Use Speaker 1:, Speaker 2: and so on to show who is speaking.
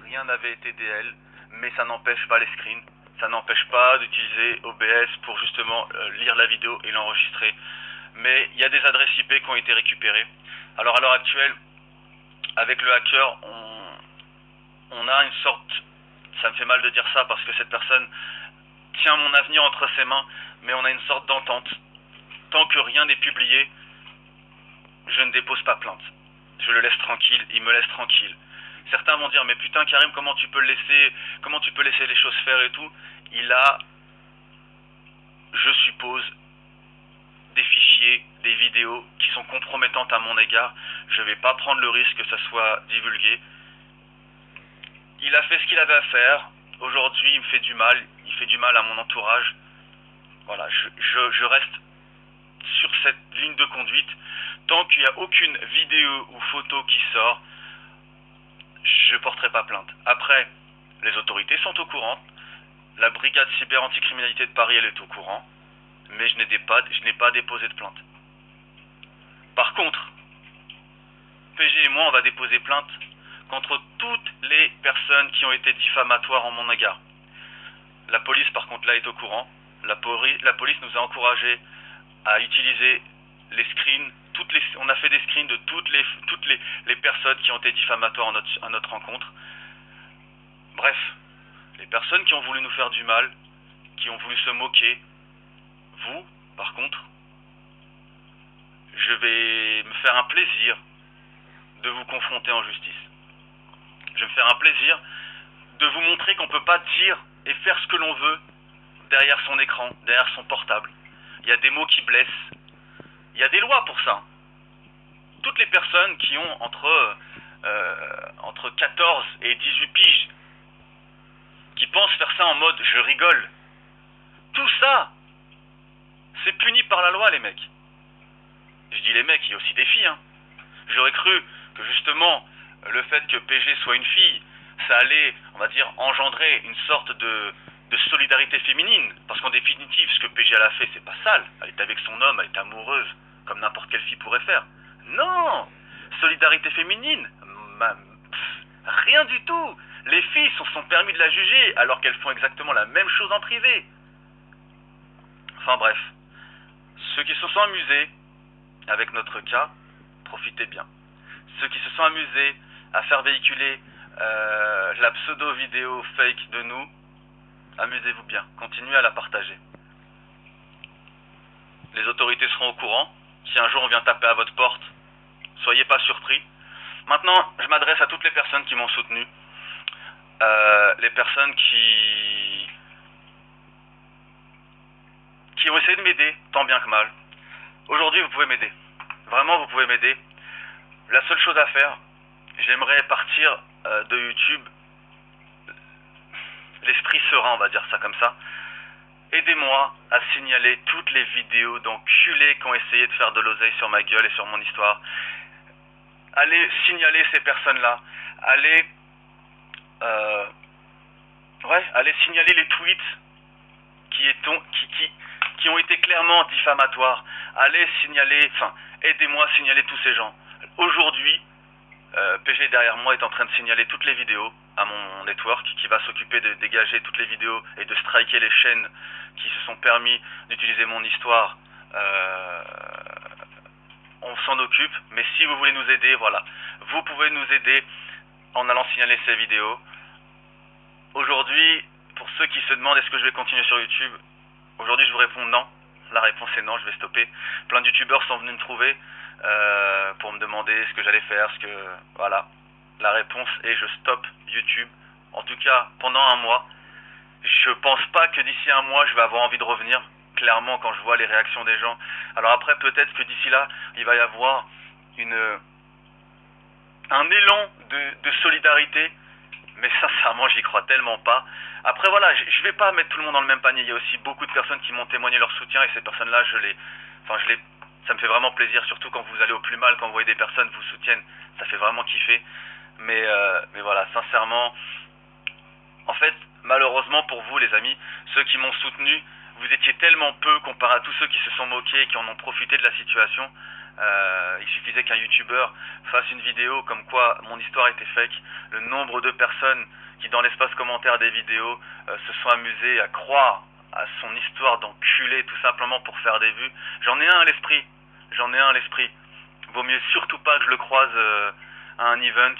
Speaker 1: rien n'avait été DL, mais ça n'empêche pas les screens, ça n'empêche pas d'utiliser OBS pour justement lire la vidéo et l'enregistrer. Mais il y a des adresses IP qui ont été récupérées. Alors à l'heure actuelle, avec le hacker, on a une sorte, ça me fait mal de dire ça parce que cette personne tient mon avenir entre ses mains, mais on a une sorte d'entente. Tant que rien n'est publié, je ne dépose pas plainte. Je le laisse tranquille, il me laisse tranquille. Certains vont dire, mais putain Karim, comment tu peux laisser les choses faire et tout. Il a, je suppose, des fichiers, des vidéos qui sont compromettantes à mon égard. Je ne vais pas prendre le risque que ça soit divulgué. Il a fait ce qu'il avait à faire. Aujourd'hui, il me fait du mal. Il fait du mal à mon entourage. Voilà, je reste sur cette ligne de conduite. Tant qu'il n'y a aucune vidéo ou photo qui sort, je ne porterai pas plainte. Après, les autorités sont au courant. La brigade cyber anticriminalité de Paris, elle est au courant. Mais je n'ai pas déposé de plainte. Par contre, PG et moi, on va déposer plainte contre toutes les personnes qui ont été diffamatoires en mon égard. La police, par contre, là, est au courant. La police nous a encouragés à utiliser les screens. On a fait des screens de toutes les personnes qui ont été diffamatoires à notre rencontre. Bref, les personnes qui ont voulu nous faire du mal, qui ont voulu se moquer, vous, par contre, je vais me faire un plaisir de vous confronter en justice. Je vais me faire un plaisir de vous montrer qu'on ne peut pas dire et faire ce que l'on veut derrière son écran, derrière son portable. Il y a des mots qui blessent. Il y a des lois pour ça. Toutes les personnes qui ont entre 14 et 18 piges, qui pensent faire ça en mode je rigole, tout ça, c'est puni par la loi, les mecs. Je dis les mecs, il y a aussi des filles. J'aurais cru que justement, le fait que PG soit une fille, ça allait, on va dire, engendrer une sorte de solidarité féminine. Parce qu'en définitive, ce que PG elle a fait, c'est pas sale. Elle est avec son homme, elle est amoureuse, comme n'importe quelle fille pourrait faire. Non! Solidarité féminine? Rien du tout! Les filles se sont permis de la juger, alors qu'elles font exactement la même chose en privé. Enfin bref. Ceux qui se sont amusés avec notre cas, profitez bien. Ceux qui se sont amusés à faire véhiculer la pseudo-vidéo fake de nous, amusez-vous bien, continuez à la partager. Les autorités seront au courant. Si un jour on vient taper à votre porte, soyez pas surpris. Maintenant, je m'adresse à toutes les personnes qui m'ont soutenu. Les personnes qui ont essayé de m'aider, tant bien que mal. Aujourd'hui, vous pouvez m'aider. Vraiment, vous pouvez m'aider. La seule chose à faire, j'aimerais partir de YouTube l'esprit serein, on va dire ça comme ça. Aidez-moi à signaler toutes les vidéos d'enculés qui ont essayé de faire de l'oseille sur ma gueule et sur mon histoire. Allez signaler ces personnes-là. Allez signaler les tweets qui ont été clairement diffamatoires. Aidez-moi à signaler tous ces gens. Aujourd'hui, PG derrière moi est en train de signaler toutes les vidéos à mon network qui va s'occuper de dégager toutes les vidéos et de striker les chaînes qui se sont permis d'utiliser mon histoire. On s'en occupe, mais si vous voulez nous aider, voilà, vous pouvez nous aider en allant signaler ces vidéos. Aujourd'hui, pour ceux qui se demandent est-ce que je vais continuer sur YouTube, aujourd'hui je vous réponds non. La réponse est non, je vais stopper. Plein de youtubeurs sont venus me trouver pour me demander ce que j'allais faire, voilà. La réponse est je stoppe YouTube. En tout cas, pendant un mois. Je pense pas que d'ici un mois, je vais avoir envie de revenir. Clairement, quand je vois les réactions des gens. Alors après, peut-être que d'ici là, il va y avoir un élan de solidarité. Mais sincèrement, j'y crois tellement pas. Après, voilà, je vais pas mettre tout le monde dans le même panier. Il y a aussi beaucoup de personnes qui m'ont témoigné leur soutien. Et ces personnes-là, ça me fait vraiment plaisir. Surtout quand vous allez au plus mal, quand vous voyez des personnes vous soutiennent. Ça fait vraiment kiffer. Mais voilà, sincèrement, en fait, malheureusement pour vous les amis, ceux qui m'ont soutenu, vous étiez tellement peu comparé à tous ceux qui se sont moqués et qui en ont profité de la situation. Il suffisait qu'un youtubeur fasse une vidéo comme quoi mon histoire était fake. Le nombre de personnes qui dans l'espace commentaire des vidéos se sont amusées à croire à son histoire d'enculé tout simplement pour faire des vues. J'en ai un à l'esprit. J'en ai un à l'esprit. Vaut mieux surtout pas que je le croise à un event